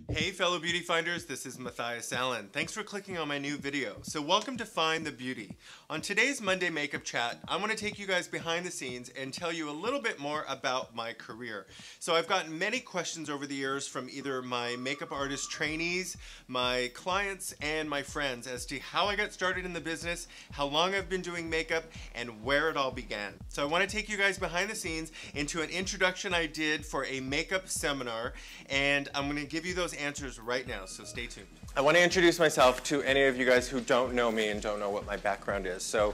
Hey fellow beauty finders, this is Matthias Allen. Thanks for clicking on my new video. So welcome to Find the Beauty. On today's Monday Makeup Chat, I want to take you guys behind the scenes and tell you a little bit more about my career. So I've gotten many questions over the years from either my makeup artist trainees, my clients, and my friends as to how I got started in the business, how long I've been doing makeup, and where it all began. So I want to take you guys behind the scenes into an introduction I did for a makeup seminar, and I'm going to give you those answers right now, so stay tuned. I want to introduce myself to any of you guys who don't know me and don't know what my background is. So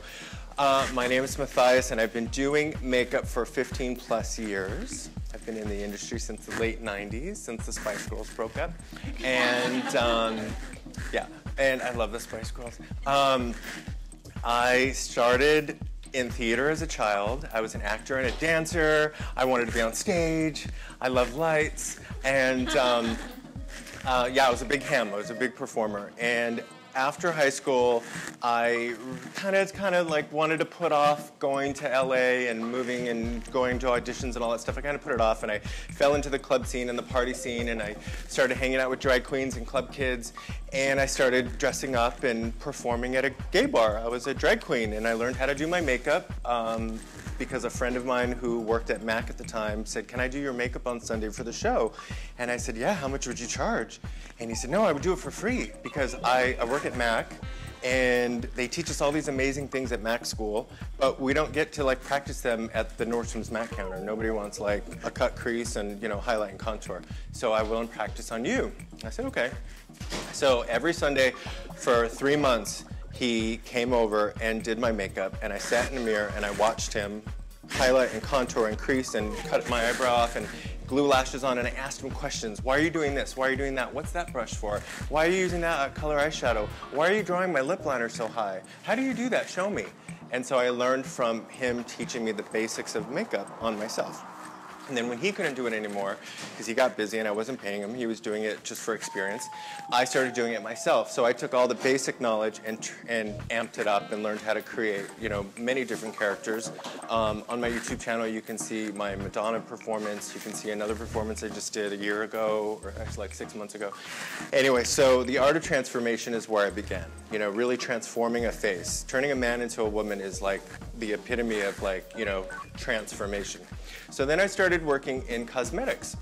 my name is Matthias, and I've been doing makeup for 15 plus years. I've been in the industry since the late 90s, since the Spice Girls broke up. And yeah, and I love the Spice Girls. I started in theater as a child. I was an actor and a dancer. I wanted to be on stage. I love lights. And yeah, I was a big ham. I was a big performer. And after high school, I kind of like wanted to put off going to LA and moving and going to auditions and all that stuff. I kind of put it off, and I fell into the club scene and the party scene, and I started hanging out with drag queens and club kids, and I started dressing up and performing at a gay bar. I was a drag queen, and I learned how to do my makeup because a friend of mine who worked at MAC at the time said, "Can I do your makeup on Sunday for the show?" And I said, "Yeah, how much would you charge?" And he said, "No, I would do it for free because I work at MAC and they teach us all these amazing things at MAC school, but we don't get to like practice them at the Nordstrom's MAC counter. Nobody wants like a cut crease and, you know, highlight and contour. So I will practice on you." I said, "Okay." So every Sunday for 3 months, he came over and did my makeup, and I sat in the mirror and I watched him highlight and contour and crease and cut my eyebrow off and glue lashes on, and I asked him questions. Why are you doing this? Why are you doing that? What's that brush for? Why are you using that color eyeshadow? Why are you drawing my lip liner so high? How do you do that? Show me. And so I learned from him teaching me the basics of makeup on myself. And then when he couldn't do it anymore, because he got busy and I wasn't paying him, he was doing it just for experience, I started doing it myself. So I took all the basic knowledge and amped it up and learned how to create, you know, many different characters. On my YouTube channel, you can see my Madonna performance. You can see another performance I just did a year ago, or actually like 6 months ago. Anyway, so the art of transformation is where I began. You know, really transforming a face. Turning a man into a woman is like the epitome of like, you know, transformation. So then I started working in cosmetics.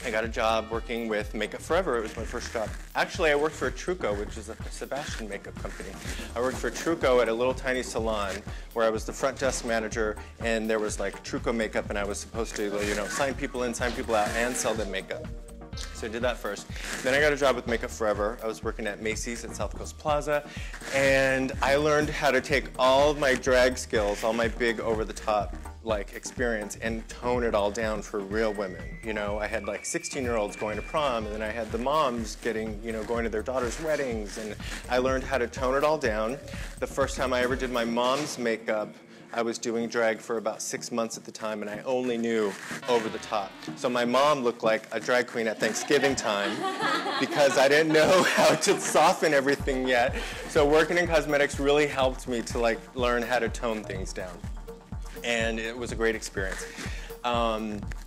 I got a job working with Makeup Forever. It was my first job. Actually, I worked for Truco, which is a Sebastian makeup company. I worked for Truco at a little tiny salon where I was the front desk manager, and there was like Truco makeup, and I was supposed to, you know, sign people in, sign people out, and sell them makeup. So I did that first. Then I got a job with Makeup Forever. I was working at Macy's at South Coast Plaza, and I learned how to take all of my drag skills, all my big over-the-top like experience, and tone it all down for real women. You know, I had like 16-year-olds going to prom, and then I had the moms getting, you know, going to their daughters' weddings, and I learned how to tone it all down. The first time I ever did my mom's makeup, I was doing drag for about 6 months at the time, and I only knew over the top. So my mom looked like a drag queen at Thanksgiving time because I didn't know how to soften everything yet. So working in cosmetics really helped me to like learn how to tone things down. And it was a great experience.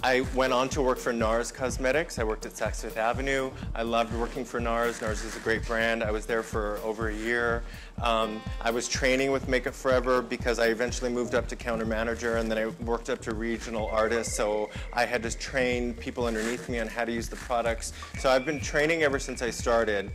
I went on to work for NARS Cosmetics. I worked at Saks Fifth Avenue. I loved working for NARS. NARS is a great brand. I was there for over a year. I was training with Makeup Forever because I eventually moved up to counter manager, and then I worked up to regional artist, so I had to train people underneath me on how to use the products. So I've been training ever since I started.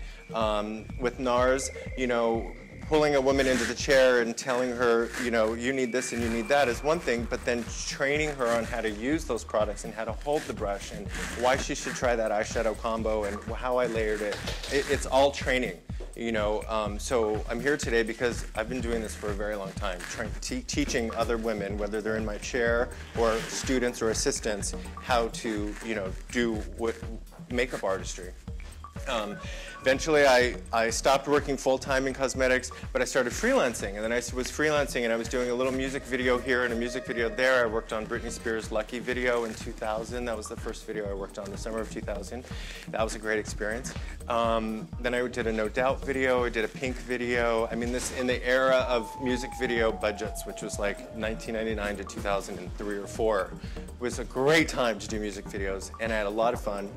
With NARS, you know, pulling a woman into the chair and telling her, you know, you need this and you need that is one thing, but then training her on how to use those products and how to hold the brush and why she should try that eyeshadow combo and how I layered it. It's all training, you know. So I'm here today because I've been doing this for a very long time, teaching other women, whether they're in my chair or students or assistants, how to, you know, do makeup artistry. Eventually, I stopped working full-time in cosmetics, but I started freelancing. And then I was freelancing, and I was doing a little music video here and a music video there. I worked on Britney Spears' Lucky video in 2000. That was the first video I worked on, the summer of 2000. That was a great experience. Then I did a No Doubt video. I did a Pink video. I mean, this in the era of music video budgets, which was like 1999 to 2003 or 4, was a great time to do music videos, and I had a lot of fun.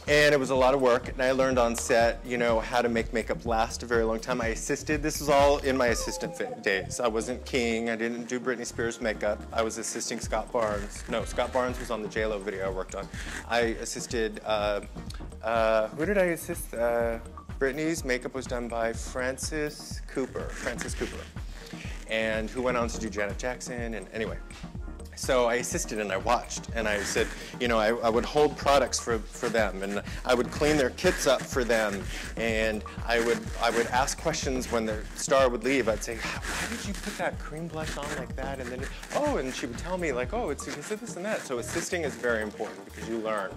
And it was a lot of work, and I learned on set, you know, how to make makeup last a very long time. I assisted, this was all in my assistant days. I wasn't keying, I didn't do Britney Spears makeup. I was assisting Scott Barnes. No, Scott Barnes was on the J-Lo video I worked on. I assisted, who did I assist? Britney's makeup was done by Francis Cooper, and who went on to do Janet Jackson, and anyway. So I assisted and I watched, and I said, you know, I would hold products for them, and I would clean their kits up for them, and I would ask questions when the star would leave. I'd say, why did you put that cream blush on like that? And then, oh, and she would tell me like, oh, it's because of this and that. So assisting is very important because you learn.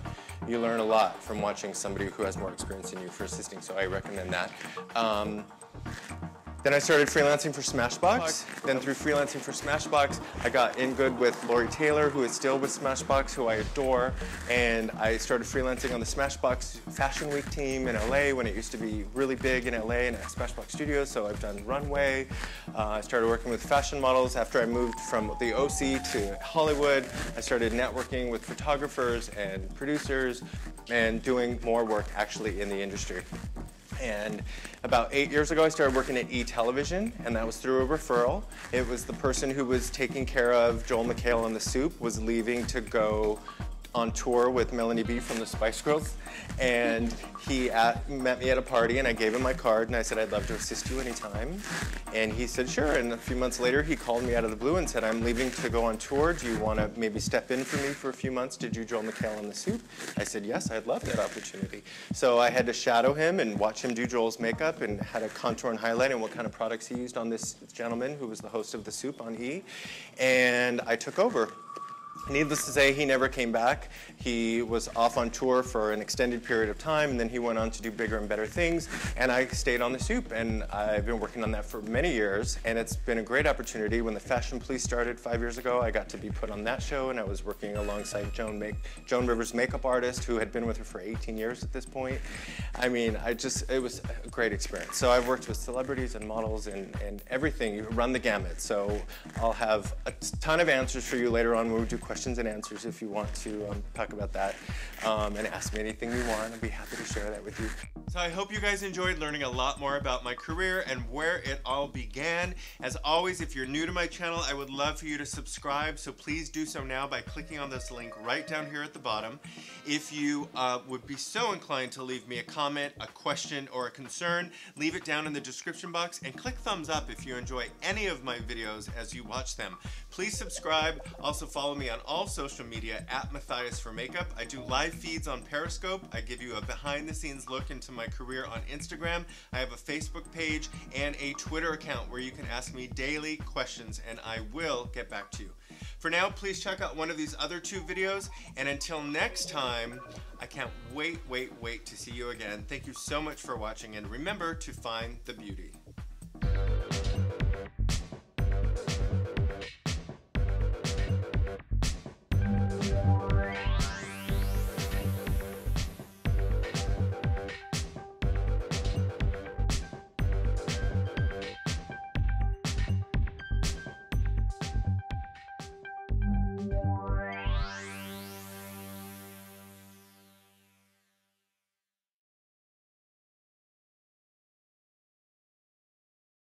You learn a lot from watching somebody who has more experience than you for assisting, so I recommend that. Then I started freelancing for Smashbox. Then through freelancing for Smashbox, I got in good with Lori Taylor, who is still with Smashbox, who I adore. And I started freelancing on the Smashbox Fashion Week team in LA when it used to be really big in LA and at Smashbox Studios. So I've done runway. I started working with fashion models. After I moved from the OC to Hollywood, I started networking with photographers and producers and doing more work actually in the industry. And about 8 years ago, I started working at E! Television, and that was through a referral. It was the person who was taking care of Joel McHale and the Soup was leaving to go on tour with Melanie B from the Spice Girls, and he met me at a party, and I gave him my card, and I said, I'd love to assist you anytime. And he said, sure, and a few months later, he called me out of the blue and said, I'm leaving to go on tour. Do you want to maybe step in for me for a few months to do Joel McHale and the Soup? I said, yes, I'd love that opportunity. So I had to shadow him and watch him do Joel's makeup and how to contour and highlight and what kind of products he used on this gentleman who was the host of the Soup on E! And I took over. Needless to say, he never came back. He was off on tour for an extended period of time, and then he went on to do bigger and better things, and I stayed on the Soup, and I've been working on that for many years, and it's been a great opportunity. When the Fashion Police started 5 years ago, I got to be put on that show, and I was working alongside Joan Rivers' makeup artist, who had been with her for 18 years at this point. I mean, it was a great experience. So I've worked with celebrities and models and everything. You run the gamut. So I'll have a ton of answers for you later on when we do questions and answers if you want to talk about that, and ask me anything you want. I'd be happy to share that with you. So I hope you guys enjoyed learning a lot more about my career and where it all began. As always, if you're new to my channel, I would love for you to subscribe, so please do so now by clicking on this link right down here at the bottom. If you would be so inclined to leave me a comment, a question, or a concern, leave it down in the description box, and click thumbs up if you enjoy any of my videos as you watch them. Please subscribe. Also follow me on all social media at Matthias for Makeup. I do live feeds on Periscope. I give you a behind-the-scenes look into my career on Instagram. I have a Facebook page and a Twitter account where you can ask me daily questions, and I will get back to you. For now, please check out one of these other 2 videos, and until next time, I can't wait to see you again. Thank you so much for watching, and remember to find the beauty.